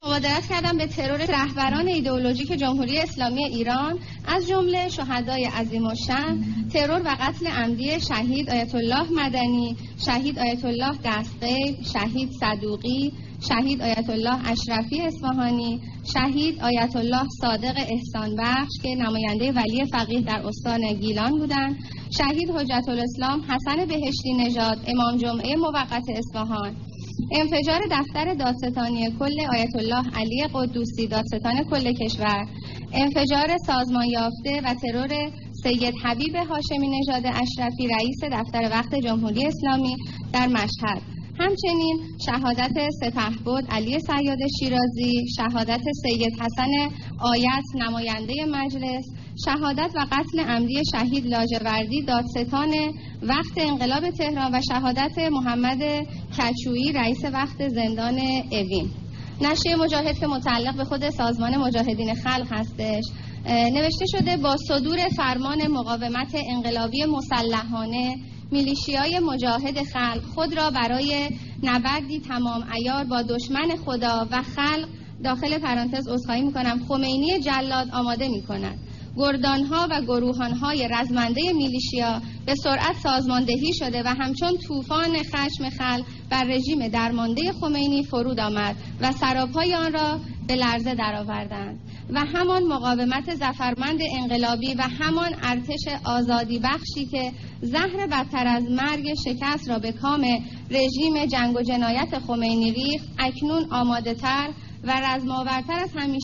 مبادرت کردم به ترور رهبران ایدئولوژیک جمهوری اسلامی ایران از جمله شهدای عظیم الشأن، ترور و قتل عمدی شهید آیت الله مدنی، شهید آیت الله دستغیب، شهید صدوقی، شهید آیت الله اشرفی اصفهانی، شهید آیت الله صادق احسان بخش که نماینده ولی فقیه در استان گیلان بودند، شهید حجت الاسلام حسن بهشتی نژاد امام جمعه موقت اصفهان، انفجار دفتر دادستانی کل آیت الله علی قدوسی دادستان کل کشور، انفجار سازمان یافته و ترور سید حبیب هاشمی نژاد اشرفی رئیس دفتر وقت جمهوری اسلامی در مشهد، همچنین شهادت سپهبد علی صیاد شیرازی، شهادت سید حسن آیت نماینده مجلس، شهادت و قتل عمدی شهید لاجوردی دادستان وقت انقلاب تهران و شهادت محمد کچویی رئیس وقت زندان اوین. نشریه مجاهد که متعلق به خود سازمان مجاهدین خلق هستش نوشته شده با صدور فرمان مقاومت انقلابی مسلحانه میلیشیای مجاهد خلق خود را برای نبردی تمام عیار با دشمن خدا و خلق داخل پرانتز عذرخواهی میکنم خمینی جلاد آماده میکنند. گردانها و گروهانهای رزمنده میلیشیا به سرعت سازماندهی شده و همچون طوفان خشم خلق بر رژیم درمانده خمینی فرود آمد و سراپای آن را به لرزه درآوردند و همان مقاومت ظفرمند انقلابی و همان ارتش آزادی بخشی که زهر بدتر از مرگ شکست را به کام رژیم جنگ و جنایت خمینی ریخت اکنون آماده تر و رزم‌آورتر از همیشه